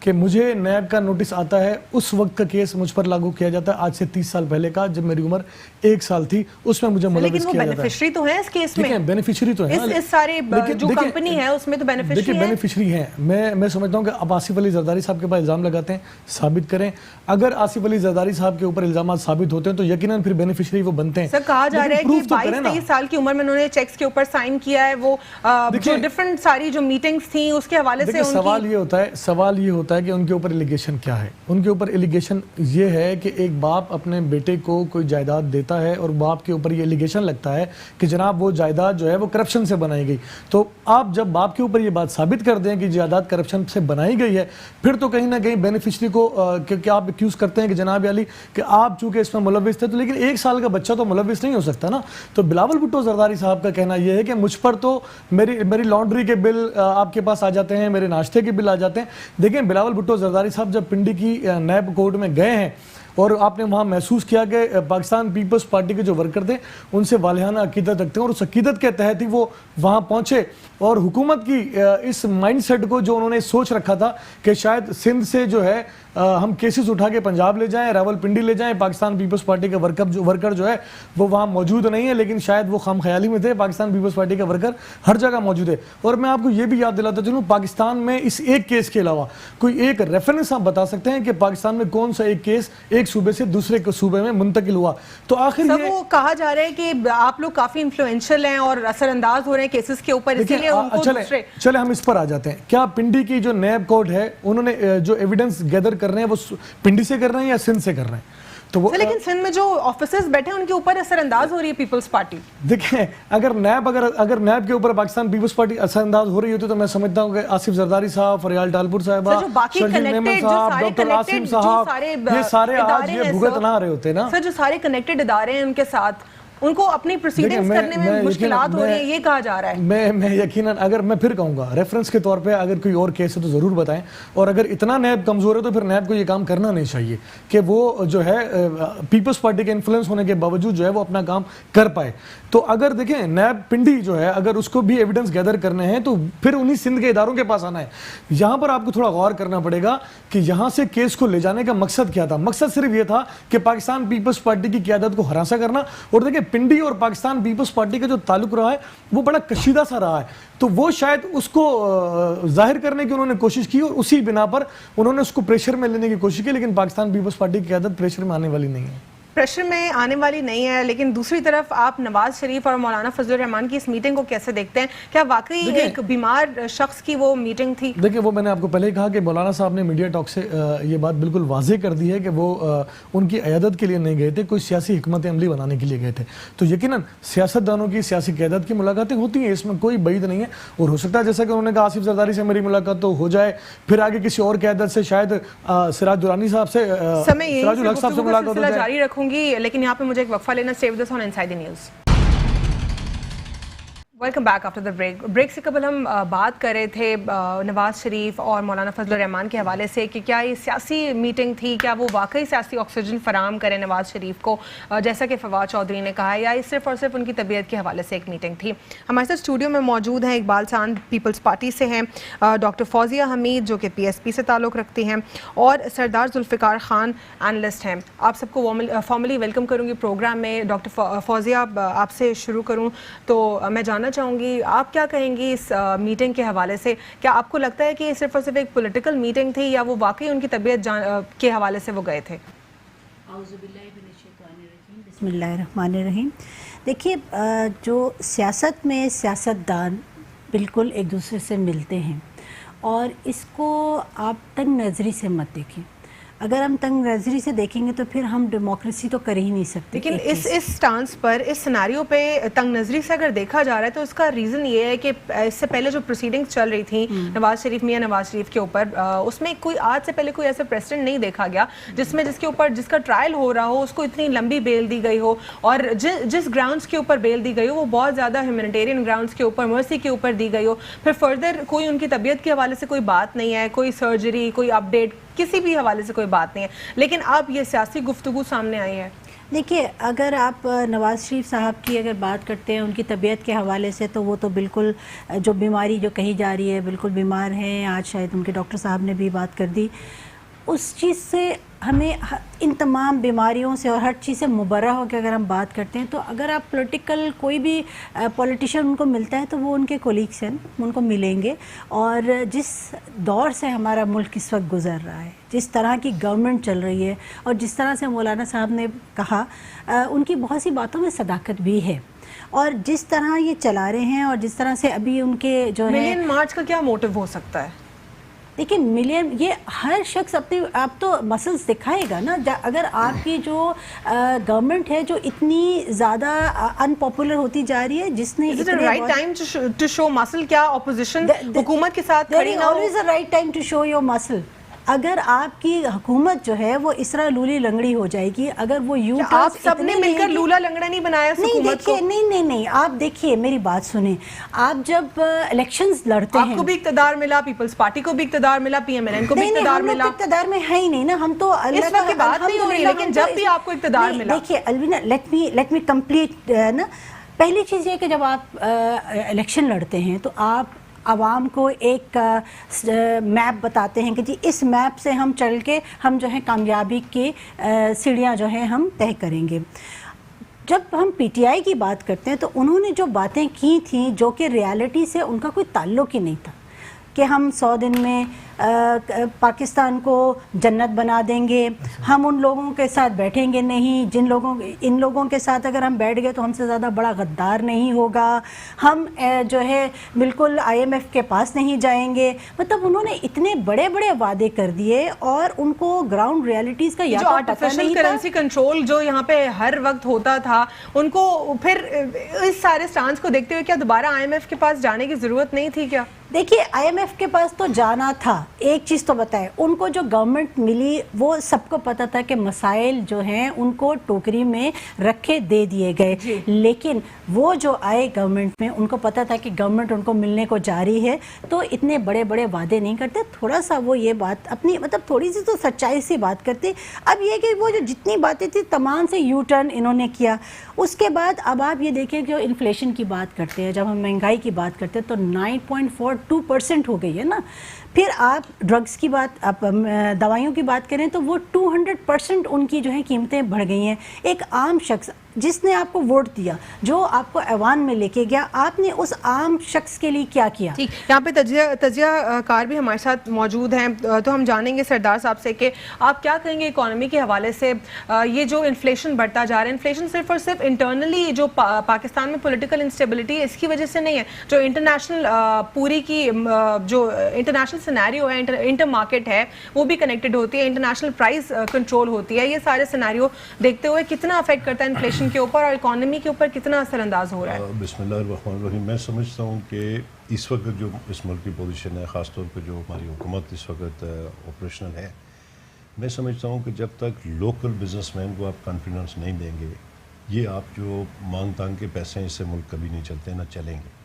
کہ مجھے نیب کا نوٹس آتا ہے اس وقت کا کیس مجھ پر لاگو کیا جاتا ہے آج سے 30 سال پہلے کا جب میری عمر 1 سال تھی اس میں مجھے ملوث کیا جاتا ہے. لیکن وہ بینیفیشری تو ہیں اس کیس میں. دیکھیں بینیفیشری تو ہیں اس سارے جو کمپنی ہے اس میں تو دیکھیں بینیفیشری ہیں. میں سمجھتا ہوں کہ اب آصف علی زرداری صاحب کے پاس الزام لگاتے ہیں ثابت کریں. اگر آصف علی زرداری صاحب کے اوپر الزامات ثابت ہوتے ہیں تو یقیناً پھر بینیفیشری وہ بنتے ہیں. سر کہا جا رہا ہے کہ 22-23 سال کی عمر میں انہوں نے چیکس کے اوپر سائن کیا ہے, وہ جو ڈیفرنٹ ساری جو میٹنگز تھیں اس کے حوالے سے سوال یہ ہوتا ہے کہ ان کے اوپر ایلیگیشن کیا ہے. ان کے اوپر ایلیگیشن یہ ہے کہ ایک باپ اپنے بیٹے کو کوئی جائیداد دیتا ہے اور باپ کے اوپر یہ ایلیگیشن لگتا ہے کہ جناب وہ جائیداد جو ہے وہ کرپشن سے بنائی گئی. تو آپ جب باپ کے اوپر یہ بات ثابت کر دیں کہ جائیداد کرپشن سے بنائی گئی ہے پھر تو کہیں نہ کہیں بینیفیشری کو کہ آپ ایکیوز کرتے ہیں کہ جناب علی کہ آپ چونکہ اس میں ملوث تھے, تو لیکن 1 سال کا بچہ تو ملوث نہیں ہو سکتا نا. تو بلاول بھٹو زرداری صاحب کا کہنا یہ ہے کہ مجھ پر تو میری لانڈری کے بل آپ کے پاس آ جاتے ہیں, میرے ناشتے کے بل آ جاتے ہیں. دیکھیں بلاول بھٹو زرداری صاحب جب پنڈی کی نیب کورٹ میں گئے ہیں اور آپ نے وہاں محسوس کیا کہ پاکستان پیپلز پارٹی کے جو ورکر تھے ان سے والہانہ عقیدت رکھتے ہیں اور اس عقیدت کے تحت ہی وہ وہاں پہنچے اور حکومت کی اس مائنڈ سیٹ کو جو انہوں نے سوچ رکھا تھا کہ شاید سندھ سے جو ہے ہم کیسز اٹھا کے پنجاب لے جائیں, راول پنڈی لے جائیں, پاکستان پیپلز پارٹی کا ورکر جو ہے وہ وہاں موجود نہیں ہے, لیکن شاید وہ خام خیالی میں تھے. پاکستان پیپلز پارٹی کا ورکر ہر جگہ موجود ہے. اور میں آپ کو یہ بھی یاد دلاتا چلوں پاکستان میں اس ایک کیس کے علاوہ کوئی ایک ریفرنس آپ بتا سکتے ہیں کہ پاکستان میں کون سا ایک کیس ایک صوبے سے دوسرے صوبے میں منتقل ہوا؟ تو آخر یہ وہ کہا جا رہا ہے کہ آپ لوگ کافی انفلوئنشل ہیں اور اثر انداز ہو رہے ہیں کیسز کے اوپر, اسی لیے ان کو چلے ہم اس پر آ جاتے ہیں. کیا پنڈی کی جو نیب کورٹ ہے انہوں نے جو ایویڈنس گیدر کر رہے ہیں وہ پنڈی سے کر رہے ہیں یا سندھ سے کر رہے ہیں؟ تو وہ لیکن سندھ میں جو آفیسرز بیٹھے ہیں ان کے اوپر اثر انداز ہو رہی ہے پیپلز پارٹی. دیکھیں اگر نیب کے اوپر پاکستان پیپلز پارٹی اثر انداز ہو رہی ہوتی تو میں سمجھتا ہوں کہ آصف زرداری صاحب, فریال ٹالپور صاحبہ, شرجیل میمن صاحب, ڈاکٹر عاصم صاحب, یہ سارے آج یہ بھگت نہ رہے ہوتے نا. سر جو سارے کنیکٹڈ ادارے ہیں ان کے ساتھ ان کو اپنی پروسیڈنگز کرنے میں مشکلات ہو رہی ہیں, یہ کہا جا رہا ہے. میں یقیناً اگر میں پھر کہوں گا ریفرنس کے طور پہ اگر کوئی اور کیس ہے تو ضرور بتائیں, اور اگر اتنا نیب کمزور ہے تو پھر نیب کو یہ کام کرنا نہیں چاہیے کہ وہ جو ہے پیپلز پارٹی کے انفلوئنس ہونے کے باوجود جو ہے وہ اپنا کام کر پائے. تو اگر دیکھیں نیب پنڈی جو ہے اگر اس کو بھی ایویڈنس گیدر کرنے ہیں تو پھر انہی سندھ کے اداروں کے پاس آنا ہے. یہاں پر آپ کو تھوڑا غور کرنا پڑے گا کہ یہاں سے کیس کو لے جانے کا مقصد کیا تھا. مقصد صرف یہ تھا کہ پاکستان پیپلز پارٹی کی قیادت کو ہراساں کرنا. اور دیکھیں پنڈی اور پاکستان پیپلز پارٹی کا جو تعلق رہا ہے وہ بڑا کشیدہ سا رہا ہے, تو وہ شاید اس کو ظاہر کرنے کی انہوں نے کوشش کی اور اسی بنا پر انہوں نے اس کو پریشر میں لینے کی کوشش کی. لیکن پاکستان پیپلز پارٹی کی قیادت پریشر میں آنے والی نہیں ہے, پریشر میں آنے والی نہیں ہے. لیکن دوسری طرف آپ نواز شریف اور مولانا فضل الرحمان کی اس میٹنگ کو کیسے دیکھتے ہیں؟ کیا واقعی ایک بیمار شخص کی وہ میٹنگ تھی؟ دیکھیں وہ میں نے آپ کو پہلے ہی کہا کہ مولانا صاحب نے میڈیا ٹاک سے یہ بات بالکل واضح کر دی ہے کہ وہ ان کی عیادت کے لیے نہیں گئے تھے, کوئی سیاسی حکمت عملی بنانے کے لیے گئے تھے. تو یقیناً سیاستدانوں کی سیاسی قیادت کی ملاقاتیں ہوتی ہیں, اس میں کوئی بعید نہیں ہے. اور ہو سکتا ہے جیسا کہ انہوں نے کہا آصف زرداری سے میری ملاقات تو ہو جائے, پھر آگے کسی اور قیادت سے شاید سراج درانی صاحب سے, سراج الحق صاحب سے ملاقات ہو جائے. جاری رکھوں گی لیکن یہاں پہ مجھے ایک وقفہ لینا. Save this on inside the news. Welcome back after the break سے قبل ہم بات کر رہے تھے نواز شریف اور مولانا فضل الرحمان کے حوالے سے کہ کیا یہ سیاسی میٹنگ تھی, کیا وہ واقعی سیاسی آکسیجن فراہم کریں نواز شریف کو جیسا کہ فواد چودھری نے کہا, یا یہ صرف اور صرف ان کی طبیعت کے حوالے سے ایک میٹنگ تھی. ہمارے ساتھ اسٹوڈیو میں موجود ہیں اقبال ساند پیپلز پارٹی سے ہیں, ڈاکٹر فوزیہ حمید جو کہ پی ایس پی سے تعلق رکھتی ہیں, اور سردار ذوالفقار خان اینالسٹ ہیں. آپ سب کو فارملی ویلکم کروں گی پروگرام میں. ڈاکٹر فوزیہ آپ سے شروع کروں تو میں جاننا چاہوں گی آپ کیا کہیں گی اس میٹنگ کے حوالے سے؟ کیا آپ کو لگتا ہے کہ یہ صرف اور صرف ایک پولیٹیکل میٹنگ تھی یا وہ واقعی ان کی طبیعت کے حوالے سے وہ گئے تھے؟ بسم اللہ الرحمن الرحیم. دیکھیے جو سیاست میں سیاستدان بالکل ایک دوسرے سے ملتے ہیں اور اس کو آپ تنگ نظری سے مت دیکھیں. اگر ہم تنگ نظری سے دیکھیں گے تو پھر ہم ڈیموکریسی تو کر ہی نہیں سکتے. لیکن اس سٹانس پر, اس سیناریو پہ تنگ نظری سے اگر دیکھا جا رہا ہے تو اس کا ریزن یہ ہے کہ اس سے پہلے جو پروسیڈنگز چل رہی تھیں نواز شریف, میاں نواز شریف کے اوپر, اس میں کوئی آج سے پہلے کوئی ایسا پریسیڈنٹ نہیں دیکھا گیا جس کا ٹرائل ہو رہا ہو اس کو اتنی لمبی بیل دی گئی ہو, اور جس گراؤنڈس کے اوپر بیل دی گئی ہو وہ بہت زیادہ ہیومینیٹیرین گراؤنڈس کے اوپر, مرسی کے اوپر دی گئی ہو. پھر فردر کوئی ان کی طبیعت کے حوالے سے کوئی بات نہیں ہے, کوئی سرجری, کوئی اپ ڈیٹ, کسی بھی حوالے سے کوئی بات نہیں ہے. لیکن اب یہ سیاسی گفتگو سامنے آئی ہے. دیکھیے اگر آپ نواز شریف صاحب کی اگر بات کرتے ہیں ان کی طبیعت کے حوالے سے تو وہ تو بالکل جو بیماری جو کہی جا رہی ہے بالکل بیمار ہیں. آج شاید ان کے ڈاکٹر صاحب نے بھی بات کر دی. اس چیز سے ہمیں ان تمام بیماریوں سے اور ہر چیز سے مبرہ ہو کے اگر ہم بات کرتے ہیں تو اگر آپ پولیٹیکل کوئی بھی پولیٹیشین ان کو ملتا ہے تو وہ ان کے کولیگس ہیں, ان کو ملیں گے. اور جس دور سے ہمارا ملک اس وقت گزر رہا ہے, جس طرح کی گورنمنٹ چل رہی ہے اور جس طرح سے مولانا صاحب نے کہا ان کی بہت سی باتوں میں صداقت بھی ہے. اور جس طرح یہ چلا رہے ہیں اور جس طرح سے ابھی ان کے جو ہے ملین مارچ کا کیا موٹیو ہو سکتا ہے؟ دیکھیں ملین یہ ہر شخص اپنے آپ تو مسلس دکھائے گا نا. اگر آپ کی جو گورنمنٹ ہے جو اتنی زیادہ ان پاپولر ہوتی جا رہی ہے, جس نے رائٹ ٹائم ٹو شو مسل, کیا اپوزیشن حکومت کے ساتھ کھڑی نہ ہو؟ always a right time to show your muscle. اگر آپ کی حکومت جو ہے وہ اس طرح لولی لنگڑی ہو جائے گی, اگر وہ آپ سب نے مل کر لولا لنگڑا نہیں بنایا حکومت کو؟ نہیں, آپ دیکھیے میری بات سنیں. آپ جب الیکشنز لڑتے ہیں, آپ کو بھی اقتدار ملا, پیپلز پارٹی کو بھی اقتدار ملا, پی ایم ایل این کو بھی اقتدار ملا. اقتدار میں ہے ہی نہیں نا, ہم تو اس وقت کی بات نہیں ہو رہی, لیکن جب بھی آپ کو اقتدار ملا. دیکھیے الوینا, لیٹ می کمپلیٹ نا. پہلی چیز یہ کہ جب آپ الیکشن لڑتے ہیں تو آپ عوام کو ایک میپ بتاتے ہیں کہ جی اس میپ سے ہم چل کے ہم جو ہے کامیابی کی سیڑھیاں جو ہیں ہم طے کریں گے. جب ہم پی ٹی آئی کی بات کرتے ہیں تو انہوں نے جو باتیں کی تھیں جو کہ ریالٹی سے ان کا کوئی تعلق ہی نہیں تھا, کہ ہم 100 دن میں پاکستان کو جنت بنا دیں گے, ہم ان لوگوں کے ساتھ بیٹھیں گے نہیں ان لوگوں کے ساتھ اگر ہم بیٹھ گئے تو ہم سے زیادہ بڑا غدار نہیں ہوگا, ہم جو ہے بالکل IMF کے پاس نہیں جائیں گے. مطلب انہوں نے اتنے بڑے بڑے وعدے کر دیے اور ان کو گراؤنڈ ریالٹیز کا یا تو پتہ نہیں تھا. کرنسی کنٹرول جو یہاں پہ ہر وقت ہوتا تھا, ان کو پھر اس سارے سٹانس کو دیکھتے ہوئے کیا دوبارہ IMF کے پاس جانے کی ضرورت نہیں تھی کیا؟ دیکھیے IMF کے پاس تو جانا تھا. ایک چیز تو بتائے, ان کو جو گورنمنٹ ملی وہ سب کو پتا تھا کہ مسائل جو ہیں ان کو ٹوکری میں رکھے دے دیے گئے, لیکن وہ جو آئے گورنمنٹ میں ان کو پتا تھا کہ گورنمنٹ ان کو ملنے کو جا رہی ہے, تو اتنے بڑے بڑے وعدے نہیں کرتے. تھوڑا سا وہ یہ بات اپنی مطلب تھوڑی سی تو سچائی سے بات کرتے. اب یہ کہ وہ جو جتنی باتیں تھیں تمام سے یو ٹرن انہوں نے کیا. اس کے بعد اب آپ یہ دیکھیں کہ انفلیشن کی بات کرتے ہیں, جب ہم مہنگائی کی بات کرتے ہیں تو 9.42% ہو گئی ہے نا. پھر آپ ڈرگس کی بات, آپ دوائیوں کی بات کریں تو وہ 200% ان کی جو ہے قیمتیں بڑھ گئی ہیں. ایک عام شخص جس نے آپ کو ووٹ دیا, جو آپ کو ایوان میں لے کے گیا, آپ نے اس عام شخص کے لیے کیا کیا؟ ٹھیک, یہاں پہ تجزیہ کار بھی ہمارے ساتھ موجود ہیں, تو ہم جانیں گے سردار صاحب سے کہ آپ کیا کہیں گے اکانومی کے حوالے سے. یہ جو انفلیشن بڑھتا جا رہا ہے, انفلیشن صرف اور صرف انٹرنلی جو پاکستان میں پولیٹیکل انسٹیبلٹی ہے اس کی وجہ سے نہیں ہے, جو انٹرنیشنل پوری کی جو انٹرنیشنل سینیریو ہے, انٹر مارکیٹ ہے, وہ بھی کنیکٹڈ ہوتی ہے, انٹرنیشنل پرائز کنٹرول ہوتی ہے. یہ سارے سینیریو دیکھتے ہوئے کتنا افیکٹ کرتا ہے انفلیشن کے اوپر اور اکانومی کے اوپر کتنا اثر انداز ہو رہا ہے؟ بسم اللہ الرحمن الرحیم. میں سمجھتا ہوں کہ اس وقت جو اس ملک کی پوزیشن ہے, خاص طور پہ جو ہماری حکومت اس وقت آپریشنل ہے, میں سمجھتا ہوں کہ جب تک لوکل بزنس مین کو آپ کانفیڈنس نہیں دیں گے, یہ آپ جو مانگ تانگ کے پیسے ہیں اس سے ملک کبھی نہیں چلتے, نہ چلیں گے.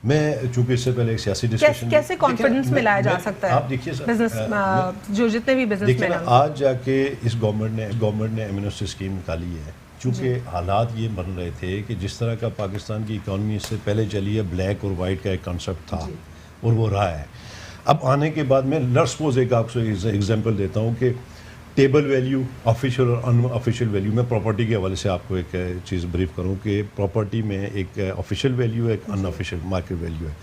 میں چونکہ اس سے پہلے ایک سیاسی ڈسکشن, کیسے کانفیڈنس میں لایا جا سکتا ہے؟ آپ دیکھیے بزنس جو جتنے بھی بزنس مین آج جا کے اس گورنمنٹ نے ایمنسٹی اسکیم نکالی ہے, چونکہ حالات یہ بن رہے تھے کہ جس طرح کا پاکستان کی اکانومی اس سے پہلے چلی ہے, بلیک اور وائٹ کا ایک کانسیپٹ تھا اور وہ رہا ہے. اب آنے کے بعد میں سپوز ایک آپ کو ایگزامپل دیتا ہوں کہ ٹیبل ویلیو, آفیشیل اور ان آفیشیل ویلیو, میں پراپرٹی کے حوالے سے آپ کو ایک چیز بریف کروں کہ پراپرٹی میں ایک آفیشیل ویلیو ہے, ایک ان آفیشیل مارکیٹ ویلیو ہے.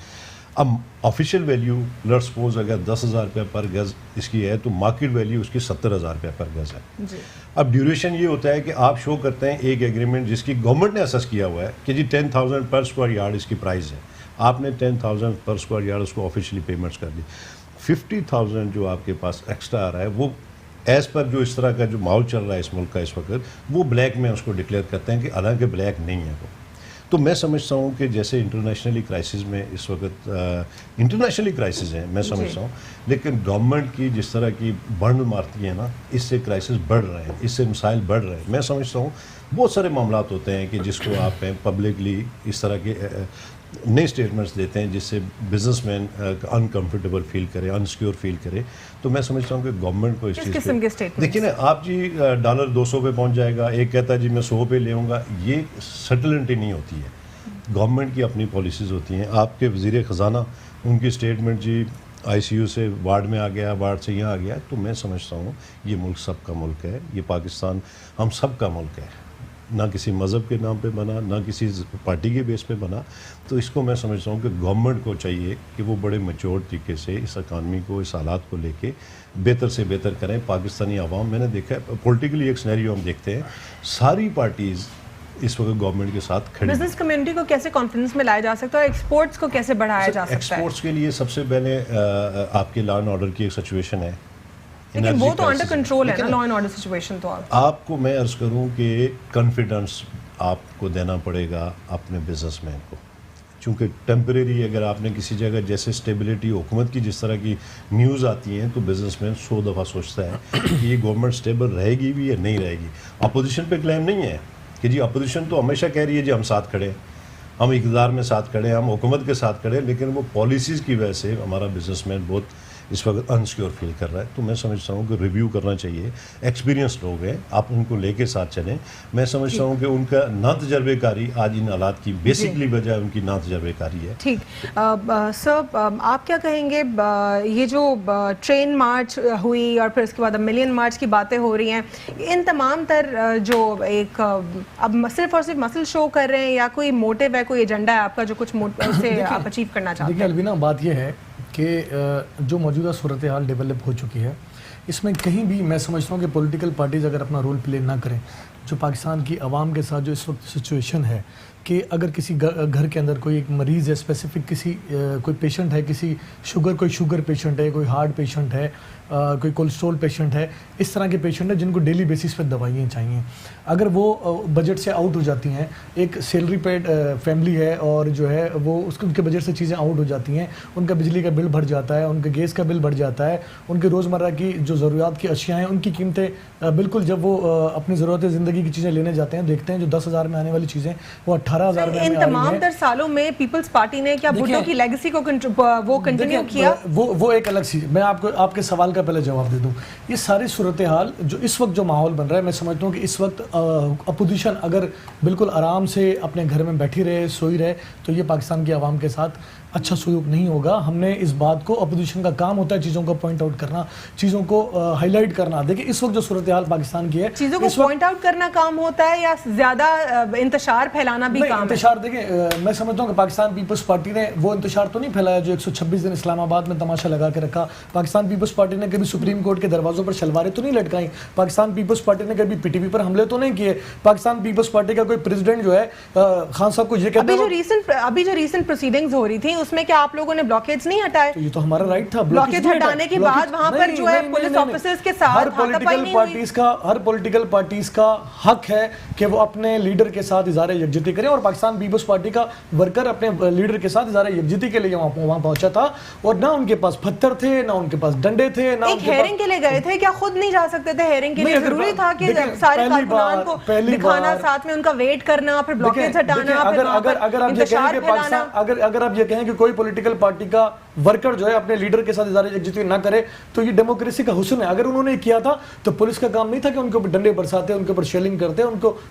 اب آفیشیل ویلیو لیٹس سپوز اگر 10,000 روپے پر گز اس کی ہے تو مارکیٹ ویلیو اس کی 70,000 روپے پر گز ہے. اب ڈیوریشن یہ ہوتا ہے کہ آپ شو کرتے ہیں ایک ایگریمنٹ جس کی گورنمنٹ نے اسس کیا ہوا ہے کہ جی 10,000 پر اسکوائر یارڈ اس کی پرائز ہے, آپ نے 10,000 پر اسکوائر یارڈ اس کو آفیشلی پیمنٹس کر دی. 50,000 جو آپ کے پاس ایکسٹرا آ رہا ہے وہ ایز پر جو اس طرح کا جو ماحول چل رہا ہے اس ملک کا اس وقت, وہ بلیک میں اس کو ڈکلیئر کرتے ہیں کہ حالانکہ بلیک نہیں ہے وہ. تو میں سمجھتا ہوں کہ جیسے انٹرنیشنلی کرائسس میں اس وقت انٹرنیشنلی کرائسس ہیں, میں سمجھتا ہوں, لیکن گورنمنٹ کی جس طرح کی برن مارتی ہے نا, اس سے کرائسس بڑھ رہے ہیں, اس سے مسائل بڑھ رہے ہیں. میں سمجھتا ہوں بہت سارے معاملات ہوتے ہیں کہ جس کو آپ پبلکلی اس طرح کے نئے اسٹیٹمنٹس دیتے ہیں جس سے بزنس مین انکمفرٹیبل فیل کرے, انسیکیور فیل کرے, تو میں سمجھتا ہوں کہ گورنمنٹ کو اس چیز قسم کے اسٹیٹمنٹ دیکھیے نا, آپ جی ڈالر 200 پہ پہنچ جائے گا, ایک کہتا ہے جی میں 100 پہ لے آؤں گا, یہ سٹلنٹی نہیں ہوتی ہے. گورنمنٹ کی اپنی پالیسیز ہوتی ہیں. آپ کے وزیر خزانہ ان کی اسٹیٹمنٹ جی آئی سی یو سے وارڈ میں آ گیا, وارڈ سے یہاں آ گیا, تو میں سمجھتا ہوں یہ ملک سب کا ملک ہے, یہ پاکستان ہم سب کا ملک ہے, نہ کسی مذہب کے نام پہ بنا, نہ کسی پارٹی کے بیس پہ بنا. تو اس کو میں سمجھتا ہوں کہ گورنمنٹ کو چاہیے کہ وہ بڑے میچور طریقے سے اس اکانومی کو, اس حالات کو لے کے بہتر سے بہتر کریں. پاکستانی عوام, میں نے دیکھا ہے پولیٹیکلی ایک سینیریو ہم دیکھتے ہیں, ساری پارٹیز اس وقت گورنمنٹ کے ساتھ کھڑی. بزنس کمیونٹی کو کیسے کانفیڈنس میں لایا جا سکتا ہے اور ایکسپورٹس کو کیسے بڑھایا جا سکتا ہے؟ ایکسپورٹس کے لیے سب سے پہلے آپ کے لا اینڈ آرڈر کی ایک سچویشن ہے, لیکن وہ تو انڈر کنٹرول ہے نا, لا اینڈ آرڈر سچویشن. تو آپ کو میں عرض کروں کہ کانفیڈنس آپ کو دینا پڑے گا اپنے بزنس مین کو, چونکہ ٹیمپریری اگر آپ نے کسی جگہ جیسے اسٹیبلٹی حکومت کی جس طرح کی نیوز آتی ہیں تو بزنس مین 100 دفعہ سوچتا ہے کہ یہ گورنمنٹ اسٹیبل رہے گی بھی یا نہیں رہے گی. اپوزیشن پہ کلیم نہیں ہے کہ جی اپوزیشن تو ہمیشہ کہہ رہی ہے جی ہم ساتھ کھڑے ہیں, ہم اقتدار میں ساتھ کھڑے ہیں, ہم حکومت کے ساتھ کھڑے ہیں, لیکن وہ پالیسیز کی وجہ سے ہمارا بزنس مین بہت اس وقت انسیکیور فیل کر رہا ہے. تو میں سمجھتا ہوں کہ ریویو کرنا چاہیے. ایکسپیرینس لوگ ہیں, آپ ان کو لے کے ساتھ چلیں. میں سمجھتا ہوں کہ ان کا نا تجربے کاری آج ان حالات کی بیسکلی وجہ ان کی نا تجربے کاری ہے. ٹھیک سر, آپ کیا کہیں گے, یہ جو ٹرین مارچ ہوئی اور پھر اس کے بعد ملین مارچ کی باتیں ہو رہی ہیں, ان تمام تر جو ایک اب صرف اور صرف مسل شو کر رہے ہیں یا کوئی موٹیو ہے, کوئی ایجنڈا ہے آپ کا جو کچھ سے آپ اچیو کرنا چاہتے ہیں؟ دیکھیے الوینا, بات یہ ہے کہ جو موجودہ صورتحال ڈیولپ ہو چکی ہے اس میں کہیں بھی میں سمجھتا ہوں کہ پولیٹیکل پارٹیز اگر اپنا رول پلے نہ کریں, جو پاکستان کی عوام کے ساتھ جو اس وقت سچویشن ہے کہ اگر کسی گھر کے اندر کوئی ایک مریض ہے, اسپیسیفک کسی کوئی پیشنٹ ہے, کوئی شوگر پیشنٹ ہے, کوئی ہارٹ پیشنٹ ہے, کوئی کولیسٹرول پیشنٹ ہے, اس طرح کے پیشنٹ ہیں جن کو ڈیلی بیسس پہ دوائیاں چاہیے, اگر وہ بجٹ سے آؤٹ ہو جاتی ہیں, ایک سیلری پیڈ فیملی ہے اور جو ہے وہ ان کے بجٹ سے چیزیں آؤٹ ہو جاتی ہیں, ان کا بجلی کا بل بڑھ جاتا ہے, ان کے گیس کا بل بڑھ جاتا ہے, ان کے روزمرہ کی جو ضروریات کی اشیاء ہیں ان کی قیمتیں بالکل, جب وہ اپنی ضرورت زندگی کی چیزیں لینے جاتے ہیں دیکھتے ہیں جو 10,000 میں آنے والی چیزیں وہ 18,000 میں. ان تمام تر سالوں میں پیپلز پارٹی نے کیا بھٹو کی لیگیسی کو وہ کنٹینیو کیا؟ وہ ایک الگ سی, میں آپ کے سوال کا پہلے جواب دے دوں. یہ ساری صورتحال جو اس وقت جو ماحول بن رہا ہے, میں سمجھتا ہوں کہ اس وقت اپوزیشن اگر بالکل آرام سے اپنے گھر میں بیٹھی رہے, سوئی رہے, تو یہ پاکستان کی عوام کے ساتھ اچھا سلوک نہیں ہوگا. ہم نے اس بات کو, اپوزیشن کا کام ہوتا ہے چیزوں کو پوائنٹ آؤٹ کرنا, چیزوں کو ہائی لائٹ کرنا. دیکھیں اس وقت جو صورتحال پاکستان کی ہے, چیزوں کو پوائنٹ آؤٹ کرنا کام ہوتا ہے یا زیادہ انتشار پھیلانا بھی کام ہے؟ انتشار دیکھیں, میں سمجھتا ہوں کہ پاکستان پیپلز پارٹی نے وہ انتشار تو نہیں پھیلایا جو 126 دن اسلام آباد میں تماشا لگا کے رکھا. پاکستان پیپلز پارٹی نے کبھی سپریم کورٹ کے دروازوں پر شلواریں تو نہیں لٹکائیں. پاکستان پیپلز پارٹی نے کبھی پی ٹی وی پر حملے تو نہیں کیے. پاکستان پیپلز پارٹی کا کوئی پریزیڈنٹ جو ہے خان صاحب کو یہ کہتا ہے, ابھی جو ریسنٹ پروسیڈنگز ہو رہی تھی اس میں کیا آپ لوگوں نے بلاکیڈز نہیں ہٹائے؟ یہ تو ہمارا رائٹ تھا. بلاکیڈ ہٹانے کے بعد وہاں پر جو ہے پولیس آفیسرز کے ساتھ ہر پولیٹیکل پارٹیز کا حق ہے کہ وہ اپنے لیڈر کے ساتھ اظہار یکجہتی کریں, اور پاکستان پیپلز پارٹی کا ورکر اپنے لیڈر کے ساتھ اظہار یکجہتی کے لیے وہاں پہنچا تھا, اور نہ ان کے پاس پتھر تھے, نہ ان کے پاس ڈنڈے تھے, نہ ایک ہیئرنگ کے لیے گئے تھے. کیا خود نہیں جا سکتے تھے ہیئرنگ کے لیے؟ ضروری تھا کہ سارے کارکنان کو دکھانا, ساتھ میں ان کا ویٹ کرنا, پھر بلاکیڈز ہٹانا, اگر آپ یہ کہیں کہ کوئی پولیٹیکل پارٹی کا ورکر جو ہے اپنے لیڈر کے ساتھ اظہار یکجہتی نہ کرے تو یہ ڈیموکریسی کا حسن ہے. اگر انہوں نے کیا تھا تو پولیس کا کام نہیں تھا کہ ان کے اوپر ڈنڈے برساتے, ان کے اوپر شیلنگ کرتے,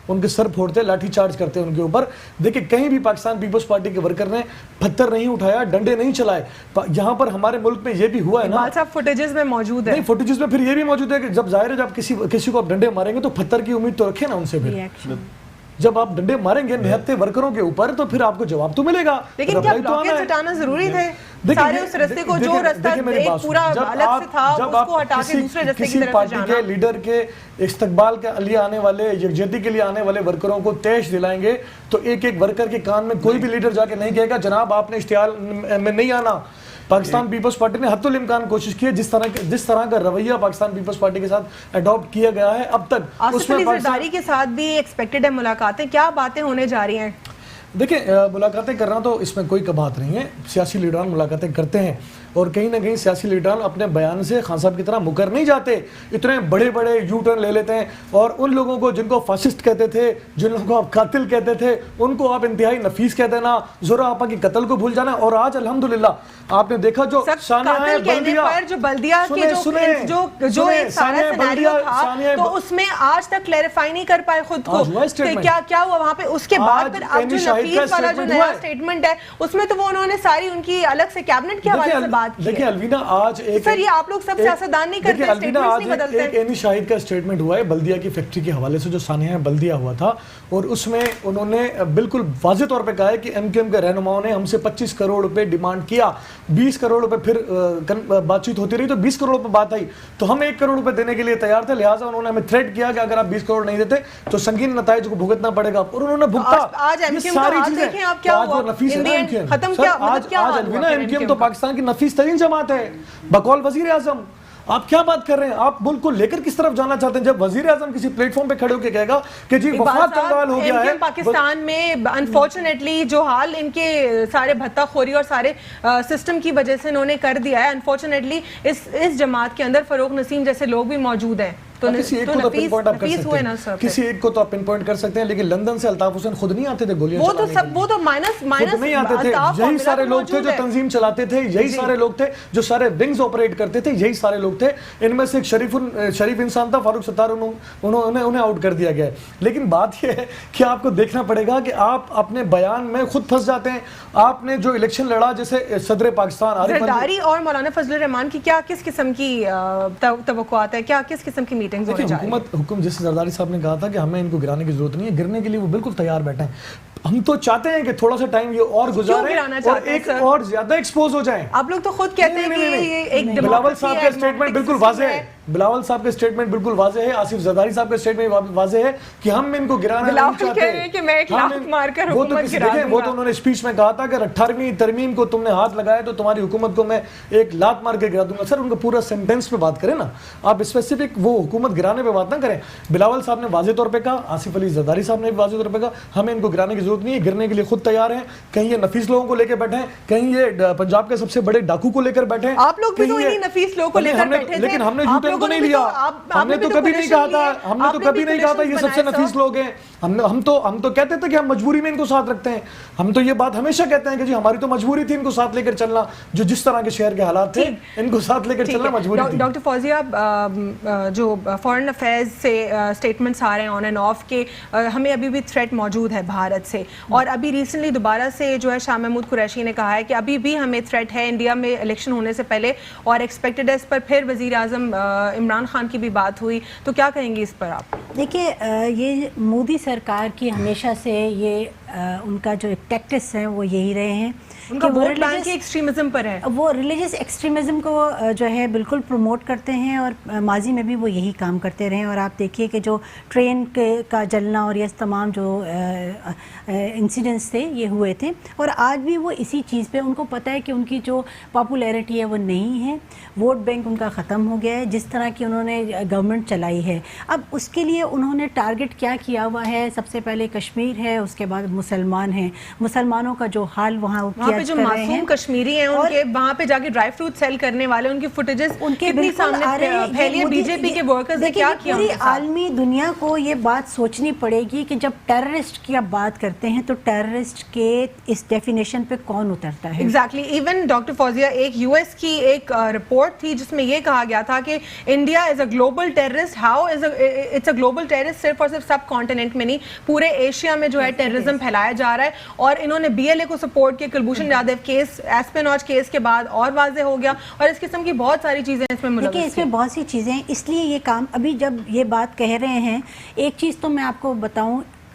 ان کے سر پھوڑتے, لاٹھی چارج کرتے ان کے اوپر. دیکھیں کہیں بھی پاکستان پیپلز پارٹی کے ورکر نے پتھر نہیں اٹھایا, ڈنڈے نہیں چلائے. یہاں پر ہمارے ملک میں یہ بھی ہوا ہے نا, فوٹیجز میں موجود ہے. نہیں, فوٹیجز میں پھر یہ بھی موجود ہے کہ جب ظاہر ہے جب کسی کو آپ ڈنڈے ماریں گے تو پتھر کی امید تو رکھیں نا ان سے. پھر جب آپ ڈنڈے ماریں گے نہتے ورکروں کے اوپر تو پھر آپ کو جواب تو ملے گا. لیکن کیا بلاکیڈز ہٹانا ضروری تھے؟ سارے اس رستے کو, جو رستہ ایک پورا الگ سے تھا, اس کو ہٹا کے دوسرے رستے کی طرف پارٹی جانا. کے لیڈر کے استقبال کے لیے آنے والے, یکجہتی کے لیے آنے والے ورکروں کو تیش دلائیں گے تو ایک ورکر کے کان میں کوئی بھی لیڈر جا کے نہیں کہے گا جناب آپ نے اشتعال میں نہیں آنا. پاکستان پیپلز پارٹی نے حتی الامکان کوشش کی ہے, جس طرح کا رویہ پاکستان پیپلز پارٹی کے ساتھ اڈاپٹ کیا گیا ہے اب تک. آصف علی زرداری کے ساتھ بھی ایکسپیکٹڈ ہے ملاقاتیں, کیا باتیں ہونے جا رہی ہیں؟ دیکھیں ملاقاتیں کرنا تو اس میں کوئی بات نہیں ہے، سیاسی لیڈران ملاقاتیں کرتے ہیں اور کہیں نہ کہیں سیاسی لیڈران اپنے بیان سے خان صاحب کی طرح مکر نہیں جاتے، اتنے بڑے بڑے یو ٹرن لے لیتے ہیں اور ان لوگوں کو جن کو فاسسٹ کہتے تھے، جن لوگوں کو آپ قاتل کہتے تھے، ان کو آپ انتہائی نفیس کہہ دینا، زہرا آپا کی قتل کو بھول جانا. اور آج الحمدللہ آپ نے دیکھا جو قاتل کہنے پر جو بلدیہ کے جو ایک سارا سینیریو تھا تو اس میں آج تک کلیریفائی نہیں کر پائے خود کو کیا ہوا وہاں پہ. اس کے بعد پھر اب جو نفیس والا جو نیا اسٹیٹمنٹ ہے اس میں تو وہ انہوں نے ساری ان کی الگ سے کیبنٹ کے حوالے سے بات کی. دیکھیں الوینا آج ایک سر یہ آپ لوگ سب سیاستدان نہیں کرتے، اسٹیٹمنٹس نہیں بدلتے. ایک اینی شاہد کا اسٹیٹمنٹ ہوا ہے بلدیہ کی فیکٹری کے حوالے سے جو سانحہ بلدیہ ہوا تھا، اور اس میں انہوں نے بالکل واضح طور پہ کہا ہے کہ ایم کیو ایم کے رہنماؤں نے ہم سے 25 کروڑ روپے ڈیمانڈ کیا، 20 کروڑ روپے پھر بات چیت ہوتی رہی تو 20 کروڑ روپے بات آئی تو ہم 1 کروڑ روپے دینے کے لیے تیار تھے، لہٰذا انہوں نے ہمیں تھریٹ کیا کہ اگر آپ 20 کروڑ نہیں دیتے تو سنگین نتائج کو بھگتنا پڑے گا، اور انہوں نے بھگتا. آج ایم کیو ایم کا دیکھیں آپ کیا ہوا، ختم کیا آج الوینا ایم کیو ایم تو پاکستان کی نفیس ترین جماعت ہے بقول وزیر اعظم. آپ کیا بات کر رہے ہیں؟ آپ ملک کو لے کر کس طرف جانا چاہتے ہیں؟ جب وزیر اعظم کسی پلیٹ فارم پہ کھڑے ہو کے کہے گا کہ جی وفات کنگال ہو گیا ہے پاکستان میں، انفارچونیٹلی جو حال ان کے سارے بھتہ خوری اور سارے سسٹم کی وجہ سے انہوں نے کر دیا ہے، انفارچونیٹلی اس جماعت کے اندر فاروق نسیم جیسے لوگ بھی موجود ہیں. کسی ایک کو تو پن پوائنٹ آپ کر سکتے ہیں، کسی ایک کو تو آپ پن پوائنٹ کر سکتے ہیں، لیکن لندن سے الطاف حسین خود نہیں آتے تھے گولیاں چلانے کے لیے، وہ تو مائنس نہیں آتے تھے. یہی سارے لوگ تھے جو تنظیم چلاتے تھے، یہی سارے لوگ تھے جو سارے ونگز آپریٹ کرتے تھے، یہی سارے لوگ تھے. ان میں سے ایک شریف انسان تھا فاروق ستار، انہیں آؤٹ کر دیا گیا ہے. لیکن بات یہ ہے کہ آپ کو دیکھنا پڑے گا کہ آپ اپنے بیان میں خود پھنس جاتے ہیں. آپ نے جو الیکشن لڑا جیسے صدر پاکستان زرداری اور مولانا فضل الرحمان کی کیا کس قسم کی توقعات ہے، کیا کس قسم کی میٹنگز ہونے جا رہی ہیں؟ حکم جیسے زرداری صاحب نے کہا تھا کہ ہمیں ان کو گرانے کی ضرورت نہیں ہے، گرنے کے لیے وہ بالکل تیار بیٹھے ہیں. ہم تو چاہتے ہیں کہ تھوڑا سا ٹائم یہ اور گزاریں اور ایک اور زیادہ ایکسپوز ہو جائیں. آپ لوگ تو خود کہتے ہیں کہ یہ ایک بلاول صاحب کا اسٹیٹمنٹ بالکل واضح ہے، بلاول صاحب کا اسٹیٹمنٹ بالکل واضح ہے، آصف زرداری صاحب کا اسٹیٹمنٹ واضح ہے کہ ہم ان کو گرانا نہیں چاہتے. کہ میں ایک لاکھ مار کر حکومت گرا دوں گا. وہ تو انہوں نے اسپیچ میں کہا تھا کہ 18ویں ترمیم کو تم نے ہاتھ لگایا تو تمہاری حکومت کو میں ایک لات مار کے گرا دوں گا. سر ان کا پورا سینٹینس پہ بات کریں نا، آپ اسپیسیفک وہ حکومت گرانے پہ بات نہ کریں. بلاول صاحب نے واضح طور پہ کہا، آصف علی زرداری صاحب نے بھی واضح طور پہ کہا ہمیں ان کو گرانے کی ضرورت نہیں ہے، گرنے کے لیے خود تیار ہیں. کہیں یہ نفیس لوگوں کو لے کے بیٹھے ہیں، کہیں یہ پنجاب کے سب سے بڑے ڈاکو کو لے کر بیٹھے ہیں. آپ لوگ بھی تو انہی نفیس لوگوں کو لے کر بیٹھے تھے، لیکن ہم نے یو ٹرن کو نہیں لیا. ہم نے تو کبھی نہیں کہا تھا، ہم نے تو کبھی نہیں کہا تھا یہ سب سے نفیس لوگ ہیں. ہم تو کہتے تھے کہ ہم مجبوری میں ان کو ساتھ رکھتے ہیں. ہم تو یہ بات ہمیشہ کہتے ہیں کہ جی ہماری تو مجبوری تھی ان کو ساتھ لے کر چلنا، جو جس طرح کے شہر کے حالات تھے ان کو ساتھ لے کر چلنا مجبوری تھی. ڈاکٹر فوزیہ، جو فارن افیئرز سے اسٹیٹمنٹس آ رہے ہیں آن اینڈ آف کے ہمیں ابھی بھی تھریٹ موجود ہے بھارت سے، اور ابھی ریسنٹلی دوبارہ سے جو ہے شاہ محمود قریشی نے کہا ہے کہ ابھی بھی ہمیں تھریٹ ہے انڈیا میں الیکشن ہونے سے پہلے، اور ایکسپیکٹڈ ہے اس پر پھر وزیر اعظم عمران خان کی بھی بات ہوئی. تو کیا کہیں گے اس پر آپ؟ دیکھیے یہ مودی سرکار کی ہمیشہ سے یہ ان کا جو ٹیکٹس ہیں وہ یہی رہے ہیں ان کا ووٹ بینک کی ایکسٹریمزم پر ہے. وہ ریلیجس ایکسٹریمزم کو جو ہے بالکل پروموٹ کرتے ہیں، اور ماضی میں بھی وہ یہی کام کرتے رہے ہیں. اور آپ دیکھیے کہ جو ٹرین کا جلنا اور یہ تمام جو انسیڈنٹس تھے یہ ہوئے تھے، اور آج بھی وہ اسی چیز پہ، ان کو پتہ ہے کہ ان کی جو پاپولیرٹی ہے وہ نہیں ہے، ووٹ بینک ان کا ختم ہو گیا ہے جس طرح کی انہوں نے گورنمنٹ چلائی ہے. اب اس کے لیے انہوں نے ٹارگٹ کیا کیا ہوا ہے؟ سب سے پہلے کشمیر ہے، اس کے بعد مسلمان ہیں، مسلمانوں کا جو حال وہاں جو معصوم کشمیری ہیں ان کے وہاں پہ جا کے ڈرائی فروٹ سیل کرنے والے، ان کی فوٹیجز ان کے بالکل آ رہے ہیں. بی جے پی کے ورکرز نے کیا کیا؟ پوری عالمی دنیا کو یہ بات سوچنی پڑے گی کہ جب ٹیررسٹ کی آپ بات کرتے ہیں تو ٹیررسٹ کے اس ڈیفینیشن پہ کون اترتا ہے؟ ایگزیکٹلی. ایون ڈاکٹر فوزیہ ایک یو ایس کی ایک رپورٹ تھی جس میں یہ کہا گیا تھا کہ India is a global terrorist. How it's a global terrorist? صرف اور صرف سب کانٹیننٹ میں نہیں، پورے ایشیا میں جو ہے ٹیررزم پھیلایا جا رہا ہے. اور انہوں نے بی ایل اے کو سپورٹ کیا. کلبھوشن یادو کیس، ایسپیناج کیس کے بعد اور واضح ہو گیا، اور اس قسم کی بہت ساری چیزیں اس میں ملوث ہیں. اس میں بہت سی چیزیں ہیں، اس لیے یہ کام ابھی جب یہ بات کہہ رہے ہیں. ایک چیز تو میں آپ کو بتاؤں،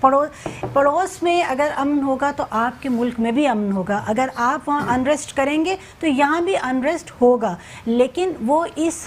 پڑوس میں اگر امن ہوگا تو آپ کے ملک میں بھی امن ہوگا. اگر آپ وہاں انریسٹ کریں گے تو یہاں بھی انریسٹ ہوگا، لیکن وہ اس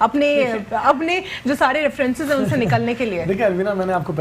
اپنے جو سارے ریفرنسز ہیں ان سے نکلنے کے لیے؟ دیکھیں الوینا، میں نے آپ کو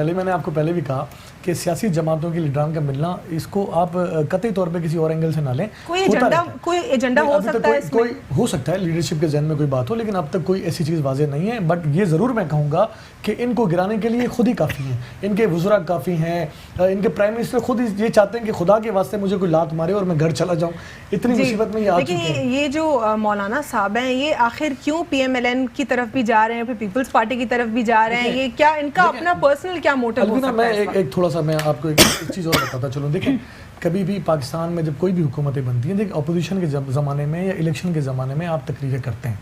پہلے بھی کہا کہ سیاسی جماعتوں کے لیڈران کا ملنا، اس کو آپ قطعی طور پہ کسی اور اینگل سے نہ لیں. کوئی ایجنڈا ہو سکتا ہے اس میں؟ کوئی ہو سکتا ہے لیڈرشپ کے ذہن میں کوئی بات ہو، لیکن اب تک کوئی ایسی چیز واضح نہیں ہے. بٹ یہ ضرور میں کہوں گا کہ ان کو گرانے کے لیے خود ہی کافی ہیں، ان کے وزراء کافی ہیں، ان کے پرائم منسٹر خود یہ چاہتے ہیں کہ خدا کے واسطے مجھے کوئی لات مارے اور میں گھر چلا جاؤں. اتنی مصیبت میں یہ آ چکے ہیں. یہ جو مولانا صاحب ہیں، یہ آخر کیوں پی ایم ایل این کی طرف بھی جا رہے ہیں، پھر پیپلز پارٹی کی طرف بھی جا رہے ہیں؟ یہ کیا ان کا اپنا پرسنل کیا موٹو ہو سکتا ہے؟ میں ایک تھوڑا سا میں آپ کو ایک چیز اور بتاتا چلوں. دیکھیں کبھی بھی پاکستان میں جب کوئی بھی حکومتیں بنتی ہیں، دیکھ اپوزیشن کے زمانے میں یا الیکشن کے زمانے میں آپ تقریریں کرتے ہیں،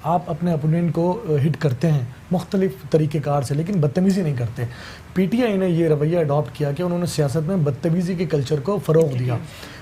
آپ اپنے اپوننٹ کو ہٹ کرتے ہیں مختلف طریقہ کار سے، لیکن بدتمیزی نہیں کرتے. پی ٹی آئی نے یہ رویہ اڈاپٹ کیا کہ انہوں نے سیاست میں بدتمیزی کے کلچر کو فروغ دیا.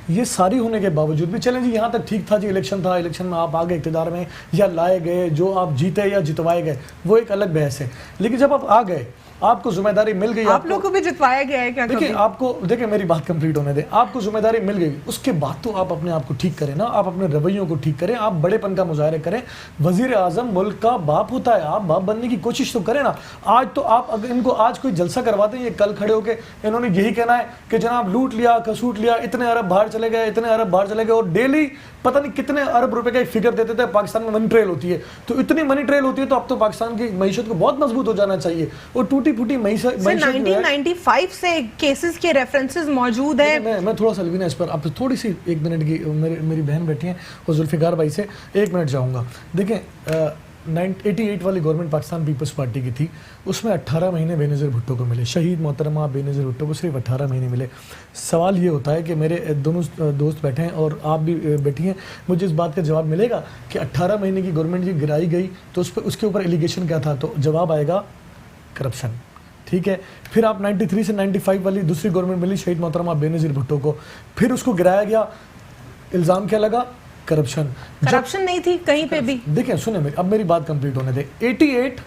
یہ ساری ہونے کے باوجود بھی چلیں جی یہاں تک ٹھیک تھا، جی الیکشن تھا، الیکشن میں آپ آگے اقتدار میں یا لائے گئے، جو آپ جیتے یا جتوائے گئے وہ ایک الگ بحث ہے. لیکن جب آپ آ گئے، آپ کو ذمہ داری مل گئی، آپ لوگوں کو بھی جتوایا گیا ہے کیا؟ دیکھیں آپ کو، دیکھیں میری بات کمپلیٹ ہونے دیں. آپ کو ذمہ داری مل گئی، اس کے بعد تو آپ اپنے آپ کو ٹھیک کریں نا، آپ اپنے رویوں کو ٹھیک کریں، آپ بڑے پن کا مظاہرہ کریں. وزیر اعظم ملک کا باپ ہوتا ہے، آپ باپ بننے کی کوشش تو کریں نا. آج تو آپ اگر ان کو آج کوئی جلسہ کرواتے ہیں، یہ کل کھڑے ہو کے انہوں نے یہی کہنا ہے کہ جناب لوٹ لیا، کسوٹ لیا، اتنے ارب باہر چلے گئے، اتنے ارب باہر چلے گئے، اور ڈیلی پتہ نہیں کتنے ارب روپے کا ایک فگر دیتے تھے. پاکستان میں منی ٹریل ہوتی ہے، تو اتنی منی ٹریل ہوتی ہے تو اب تو پاکستان کی معیشت کو بہت مضبوط ہو جانا چاہیے. اور ٹوٹی پھوٹی معیشت 1995 سے کیسز کے ریفرنسز موجود ہیں. میں تھوڑا سا الوینا اس پر آپ تھوڑی سی ایک منٹ کی میری بہن بیٹھی ہیں اور ذوالفقار بھائی سے ایک منٹ چاہوں گا. دیکھیں 88 والی گورنمنٹ پاکستان پیپلز پارٹی کی تھی، اس میں 18 مہینے بے نظیر بھٹو کو ملے. شہید محترمہ بے نظیر بھٹو کو صرف 18 مہینے ملے. سوال یہ ہوتا ہے کہ میرے دونوں دوست بیٹھے ہیں اور آپ بھی بیٹھی ہیں، مجھے اس بات کا جواب ملے گا کہ 18 مہینے کی گورنمنٹ جی گرائی گئی تو اس کے اوپر ایلیگیشن کیا تھا؟ تو جواب آئے گا کرپشن. ٹھیک ہے. پھر آپ 93 سے 95 والی دوسری گورنمنٹ ملی شہید محترمہ بے نظیر بھٹو کو، پھر اس کو گرایا گیا، الزام کیا لگا؟ کرپشن. کرپشن نہیں تھی کہیں پہ بھی. دیکھیں سنیں اب میری بات کمپلیٹ ہونے دیں. 88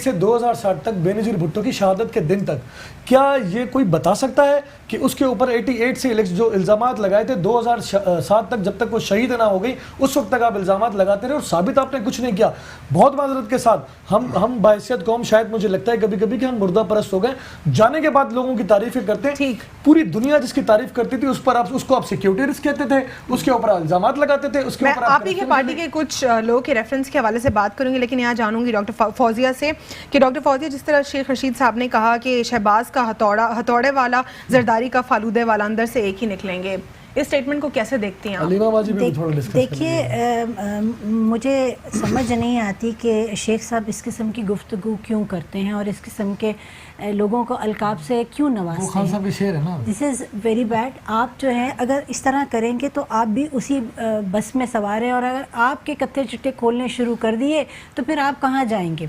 سے 2007 تک بے نظیر بھٹو کی شہادت کے دن تک کیا یہ کوئی بتا سکتا ہے کہ اس کے اوپر 88 سے جو الزامات لگائے تھے 2007 تک جب تک وہ شہید نہ ہو گئی اس وقت تک آپ الزامات لگاتے رہے اور ثابت آپ نے کچھ نہیں کیا؟ بہت معذرت کے ساتھ ہم باحثیت قوم شاید مجھے لگتا ہے کبھی کبھی کہ ہم مردہ پرست ہو گئے. جانے کے بعد لوگوں کی تعریفیں کرتے ہیں، پوری دنیا جس کی تعریف کرتی تھی اس کو آپ سیکیورٹی رسک کہتے تھے، اس کے اوپر الزامات لگاتے تھے. اس کے اوپر آپ ہی کے پارٹی کے کچھ لوگوں کے ریفرنس کے حوالے سے بات کروں گی، لیکن یہاں جانوں گی ڈاکٹر فوزیہ سے کہ ڈاکٹر فوزیہ جس طرح شیخ رشید صاحب نے کہا کہ شہباز کا ہتھوڑے والا زرداری کا فالودے والا اندر سے ایک ہی نکلیں گے، اس اسٹیٹمنٹ کو کیسے دیکھتی ہیں آپ؟ دیکھیے مجھے سمجھ نہیں آتی کہ شیخ صاحب اس قسم کی گفتگو کیوں کرتے ہیں اور اس قسم کے لوگوں کو القاب سے کیوں نوازتے ہیں. دس از ویری بیڈ. آپ جو ہے اگر اس طرح کریں گے تو آپ بھی اسی بس میں سوار ہیں، اور اگر آپ کے کتھے چٹے کھولنے شروع کر دیے تو پھر آپ کہاں جائیں گے؟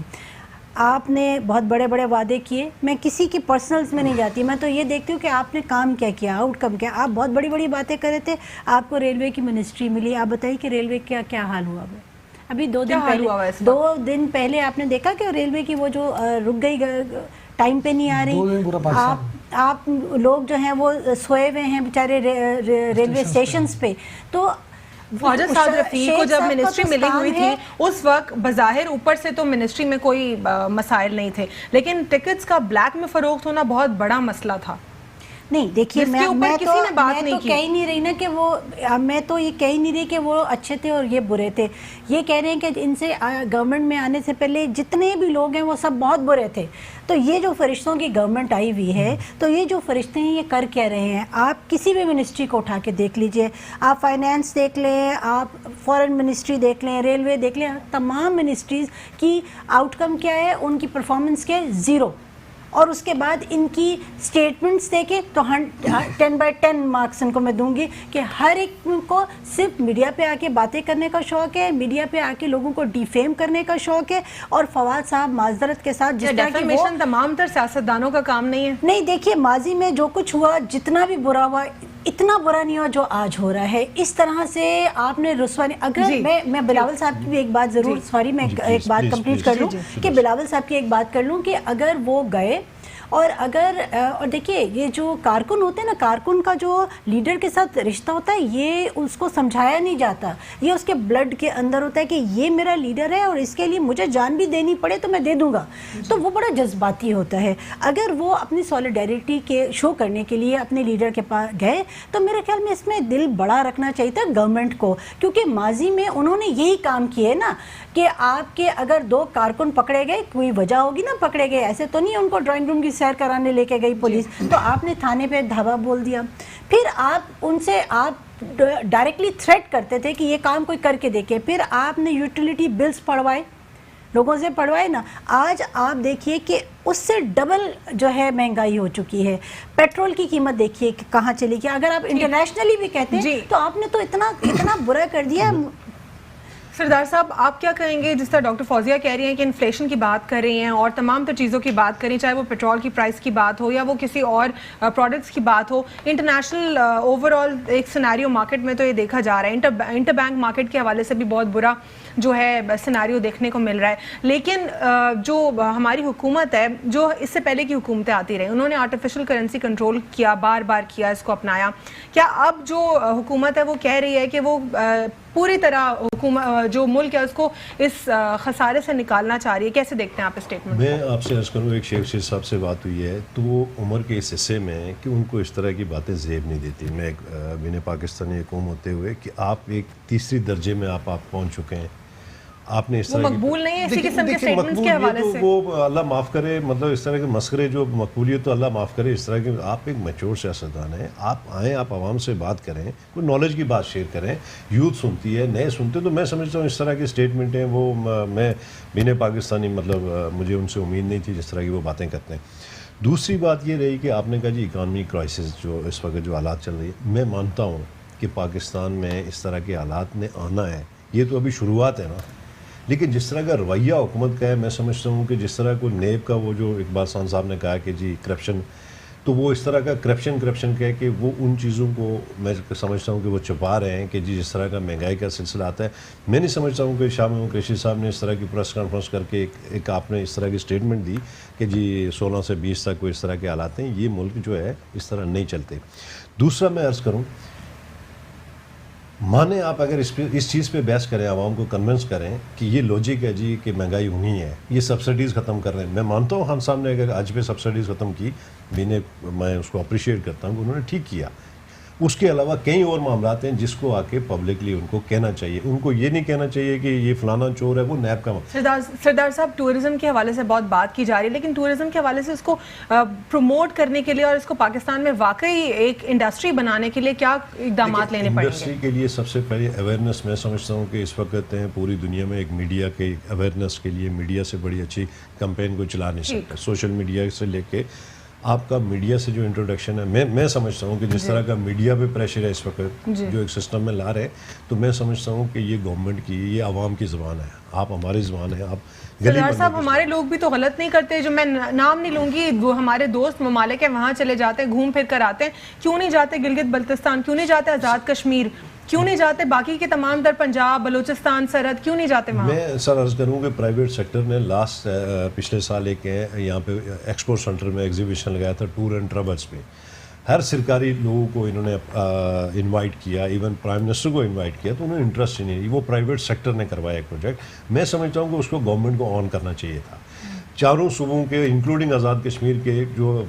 آپ نے بہت بڑے بڑے وعدے کیے. میں کسی کی پرسنلز میں نہیں جاتی، میں تو یہ دیکھتی ہوں کہ آپ نے کام کیا کیا، آؤٹ کم کیا. آپ بہت بڑی بڑی باتیں کر رہے تھے، آپ کو ریلوے کی منسٹری ملی. آپ بتائیے کہ ریلوے کا کیا حال ہوا ہے؟ ابھی 2 دن پہلے آپ نے دیکھا کہ ریلوے کی وہ جو رک گئی، ٹائم پہ نہیں آ رہی. آپ لوگ جو ہیں وہ سوئے ہوئے ہیں بیچارے ریلوے اسٹیشنز پہ. تو خواجہ سعد رفیق کو جب منسٹری ملی ہوئی تھی اس وقت بظاہر اوپر سے تو منسٹری میں کوئی مسائل نہیں تھے، لیکن ٹکٹس کا بلیک میں فروخت ہونا بہت بڑا مسئلہ تھا. نہیں دیکھیے میں تو کہہ ہی نہیں رہی نا کہ وہ، میں تو یہ کہہ ہی نہیں رہی کہ وہ اچھے تھے اور یہ برے تھے. یہ کہہ رہے ہیں کہ ان سے گورنمنٹ میں آنے سے پہلے جتنے بھی لوگ ہیں وہ سب بہت برے تھے. تو یہ جو فرشتوں کی گورنمنٹ آئی ہوئی ہے، تو یہ جو فرشتے ہیں یہ کر کیا رہے ہیں؟ آپ کسی بھی منسٹری کو اٹھا کے دیکھ لیجئے، آپ فائنانس دیکھ لیں، آپ فورن منسٹری دیکھ لیں، ریلوے دیکھ لیں، تمام منسٹریز کی آؤٹ کم کیا ہے؟ ان کی پرفارمنس کے 0. اور اس کے بعد ان کی سٹیٹمنٹس دیکھیں تو 10/10 مارکس ان کو میں دوں گی کہ ہر ایک کو صرف میڈیا پہ آ کے باتیں کرنے کا شوق ہے، میڈیا پہ آ کے لوگوں کو ڈیفیم کرنے کا شوق ہے. اور فواد صاحب معذرت کے ساتھ جس طرح کی تمام تر سیاستدانوں کا کام نہیں ہے. نہیں دیکھیے ماضی میں جو کچھ ہوا، جتنا بھی برا ہوا، اتنا برا نہیں ہوا جو آج ہو رہا ہے. اس طرح سے آپ نے رسوانی, اگر میں بلاول صاحب کی بھی ایک بات ضرور, سوری میں ایک بات کمپلیٹ کر لوں کہ بلاول صاحب کی ایک بات کر لوں کہ اگر وہ گئے اور دیکھیے یہ جو کارکن ہوتے ہیں نا, کارکن کا جو لیڈر کے ساتھ رشتہ ہوتا ہے یہ اس کو سمجھایا نہیں جاتا, یہ اس کے بلڈ کے اندر ہوتا ہے کہ یہ میرا لیڈر ہے اور اس کے لیے مجھے جان بھی دینی پڑے تو میں دے دوں گا. تو وہ بڑا جذباتی ہوتا ہے. اگر وہ اپنی سولیڈیرٹی کے شو کرنے کے لیے اپنے لیڈر کے پاس گئے تو میرے خیال میں اس میں دل بڑا رکھنا چاہیے تھا گورنمنٹ کو, کیونکہ ماضی میں انہوں نے یہی کام کیے نا کہ آپ کے اگر 2 کارکن پکڑے گئے, کوئی وجہ ہوگی نا پکڑے گئے, ایسے تو نہیں ان کو ڈرائنگ روم کی سیر کرانے لے کے گئی پولیس, تو آپ نے تھانے پہ دھاوا بول دیا. پھر آپ ان سے آپ ڈائریکٹلی تھریٹ کرتے تھے کہ یہ کام کوئی کر کے دیکھے. پھر آپ نے یوٹیلیٹی بلز پڑھوائے, لوگوں سے پڑھوائے نا. آج آپ دیکھیے کہ اس سے ڈبل جو ہے مہنگائی ہو چکی ہے. پیٹرول کی قیمت دیکھیے کہ کہاں چلی گئی. اگر آپ انٹرنیشنلی بھی کہتے ہیں تو آپ نے تو اتنا برا کر دیا. سردار صاحب آپ کیا کہیں گے, جس طرح ڈاکٹر فوزیہ کہہ رہی ہیں کہ انفلیشن کی بات کر رہی ہیں اور تمام تر چیزوں کی بات کر رہی ہیں, چاہے وہ پیٹرول کی پرائس کی بات ہو یا وہ کسی اور پروڈکٹس کی بات ہو, انٹرنیشنل اوور آل ایک سیناریو مارکیٹ میں تو یہ دیکھا جا رہا ہے, انٹر بینک مارکیٹ کے حوالے سے بھی بہت برا جو ہے سیناریو دیکھنے کو مل رہا ہے. لیکن جو ہماری حکومت ہے, جو اس سے پہلے کی حکومتیں آتی رہی, انہوں نے آرٹیفیشل کرنسی کنٹرول کیا, بار بار کیا, اس کو اپنایا. کیا اب جو حکومت ہے وہ کہہ رہی ہے کہ وہ پوری طرح حکومت جو ملک ہے اس کو اس خسارے سے نکالنا چاہ رہی ہے؟ کیسے دیکھتے ہیں آپ اسٹیٹمنٹ؟ میں آپ سے عرض کروں, ایک شیخ صاحب سے بات ہوئی ہے تو وہ عمر کے اس حصے میں کہ ان کو اس طرح کی باتیں زیب نہیں دیتی. میں بین پاکستانی قوم ہوتے ہوئے کہ آپ ایک تیسری درجے میں آپ پہنچ چکے ہیں, آپ نے اس طرح مقبول نہیں ہے اسی قسم کے اسٹیٹمنٹس کے حوالے سے. وہ اللہ معاف کرے, مطلب اس طرح کے مسخرے جو مقبولیت تو اللہ معاف کرے, اس طرح کے آپ ایک میچور سیاستدان ہیں, آپ آئیں, آپ عوام سے بات کریں, کوئی نالج کی بات شیئر کریں. یوتھ سنتی ہے, نئے سنتے, تو میں سمجھتا ہوں اس طرح کے اسٹیٹمنٹ ہیں وہ میں بین پاکستانی مطلب مجھے ان سے امید نہیں تھی جس طرح کی وہ باتیں کرتے ہیں. دوسری بات یہ رہی کہ آپ نے کہا جی اکانومی کرائسس جو اس وقت جو حالات چل رہی ہے, میں مانتا ہوں کہ پاکستان میں اس طرح کے حالات نے آنا ہے, یہ تو ابھی شروعات ہے نا. لیکن جس طرح کا رویہ حکومت کا ہے, میں سمجھتا ہوں کہ جس طرح کو نیب کا وہ جو اقبال خان صاحب نے کہا کہ جی کرپشن, تو وہ اس طرح کا کرپشن کہہ کہ وہ ان چیزوں کو میں سمجھتا ہوں کہ وہ چھپا رہے ہیں کہ جی جس طرح کا مہنگائی کا سلسلہ آتا ہے. میں نہیں سمجھتا ہوں کہ شاہ محمود قریشی صاحب نے اس طرح کی پریس کانفرنس کر کے ایک آپ نے اس طرح کی اسٹیٹمنٹ دی کہ جی 16 سے 20 تک کوئی اس طرح کے حالات ہیں. یہ ملک جو ہے اس طرح نہیں چلتے. دوسرا میں عرض کروں, مانے آپ اگر اس چیز پہ بحث کریں, عوام کو کنونس کریں کہ یہ لوجک ہے جی کہ مہنگائی ہونی ہے, یہ سبسڈیز ختم کر رہے ہیں. میں مانتا ہوں خان صاحب نے اگر آج پہ سبسڈیز ختم کی, میں اس کو اپریشیٹ کرتا ہوں کہ انہوں نے ٹھیک کیا. اس کے علاوہ کئی اور معاملات ہیں جس کو آ کے پبلکلی ان کو کہنا چاہیے. ان کو یہ نہیں کہنا چاہیے کہ یہ فلانا چور ہے, وہ نیب کا. سردار صاحب, ٹورزم کے حوالے سے بہت بات کی جا رہی ہے, لیکن ٹورزم کے حوالے سے اس کو پروموٹ کرنے کے لیے اور اس کو پاکستان میں واقعی ایک انڈسٹری بنانے کے لیے کیا اقدامات لینے پڑیں گے؟ انڈسٹری کے لیے سب سے پہلے اویئرنیس. میں سمجھتا ہوں کہ اس وقت پوری دنیا میں ایک میڈیا کے اویئرنیس کے لیے میڈیا سے بڑی اچھی کمپین کو چلا نہیں سکتا. سوشل میڈیا سے لے کے آپ کا میڈیا سے جو انٹروڈکشن ہے, میں سمجھتا ہوں کہ جس طرح کا میڈیا پہ پریشر ہے اس وقت جو ایک سسٹم میں لا رہے, تو میں سمجھتا ہوں کہ یہ گورنمنٹ کی, یہ عوام کی زبان ہے, آپ ہماری زبان ہے. آپ سردار صاحب, ہمارے لوگ بھی تو غلط نہیں کرتے, جو میں نام نہیں لوں گی, وہ ہمارے دوست ممالک ہیں وہاں چلے جاتے ہیں, گھوم پھر کر آتے ہیں. کیوں نہیں جاتے گلگت بلتستان, کیوں نہیں جاتے آزاد کشمیر, کیوں نہیں جاتے باقی کے تمام در پنجاب, بلوچستان, سرحد, کیوں نہیں جاتے وہاں؟ میں سر عرض کروں کہ پرائیویٹ سیکٹر نے پچھلے سال ایک یہاں پہ ایکسپو سینٹر میں ایگزیبیشن لگایا تھا ٹور اینڈ ٹریولس پہ. ہر سرکاری لوگوں کو انہوں نے انوائٹ کیا, ایون پرائم منسٹر کو انوائٹ کیا, تو انہیں انٹرسٹ ہی نہیں. وہ پرائیویٹ سیکٹر نے کروایا ایک پروجیکٹ. میں سمجھتا ہوں کہ اس کو گورنمنٹ کو آن کرنا چاہیے تھا. چاروں صوبوں کے انکلوڈنگ آزاد کشمیر کے جو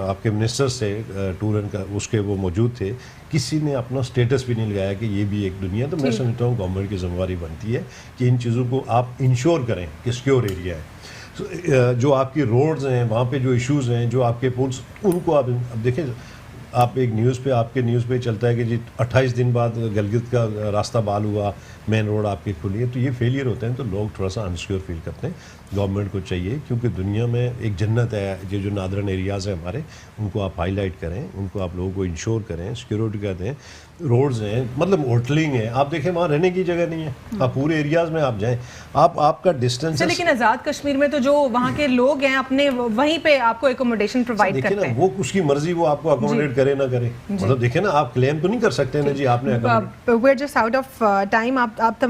آپ کے منسٹرز تھے ٹور اینڈ کا, اس کے وہ موجود تھے, کسی نے اپنا سٹیٹس بھی نہیں لگایا کہ یہ بھی ایک دنیا. تو میں سمجھتا ہوں گورنمنٹ کی ذمہ داری بنتی ہے کہ ان چیزوں کو آپ انشور کریں کہ سیکیور ایریا ہے. جو آپ کی روڈز ہیں, وہاں پہ جو ایشوز ہیں, جو آپ کے پولس, ان کو آپ اب دیکھیں. آپ ایک نیوز پہ, آپ کے نیوز پہ چلتا ہے کہ جی 28 دن بعد گلگت کا راستہ بحال ہوا, مین روڈ آپ کی کھلی ہے, تو یہ فیلئر ہوتے ہیں, تو لوگ تھوڑا سا انسیکیور فیل کرتے ہیں. گورنمنٹ کو چاہیے, کیونکہ دنیا میں ایک جنت ہے, یہ جو نادرن ایریاز ہیں ہمارے, ان کو آپ ہائی لائٹ کریں, ان کو آپ لوگوں کو انشور کریں, سیکیورٹی کا دیں. روڈز ہیں, مطلب ہوٹلنگ ہے, آپ دیکھیں وہاں رہنے کی جگہ نہیں ہے. آپ پورے ایریاز میں آپ جائیں, آپ کا ڈسٹینس. لیکن آزاد کشمیر میں تو جو وہاں کے لوگ ہیں اپنے وہیں پہ آپ کو اکوموڈیشن پرووائڈ کرتے ہیں. وہ اس کی مرضی, وہ آپ کو اکوموڈیٹ کرے نہ کرے. مطلب دیکھیں نا, آپ کلیم تو نہیں کر سکتے نا جی آپ نے we are just out of time. آپ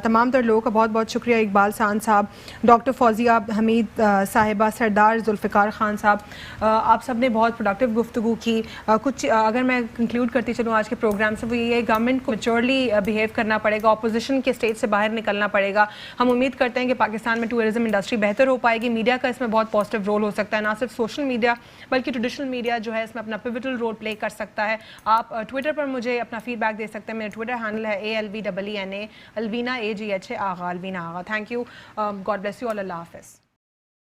تمام تر لوگوں کا بہت بہت شکریہ. اقبال سان صاحب, ڈاکٹر فوزیہ حمید صاحبہ, سردار ذوالفقار خان صاحب, آپ سب نے بہت پروڈکٹیو گفتگو کی. کچھ اگر میں کنکلوڈ کرتی چلوں آج کے پروگرام سے, وہ یہ گورنمنٹ کو میچورلی بہیو کرنا پڑے گا, اپوزیشن کے اسٹیج سے باہر نکلنا پڑے گا. ہم امید کرتے ہیں کہ پاکستان میں ٹورزم انڈسٹری بہتر ہو پائے گی. میڈیا کا اس میں بہت پازیٹیو رول ہو سکتا ہے, نہ صرف سوشل میڈیا بلکہ ٹریڈیشنل میڈیا جو ہے اس میں اپنا پیوٹل رول پلے کر سکتا ہے. آپ ٹویٹر پر مجھے اپنا فیڈ بیک دے سکتے ہیں. میرا ٹویٹر ہینڈل ہے ALVEENA, Alveena AGH Agha, Alveena Agha. Thank you, God bless you all, اللہ حافظ.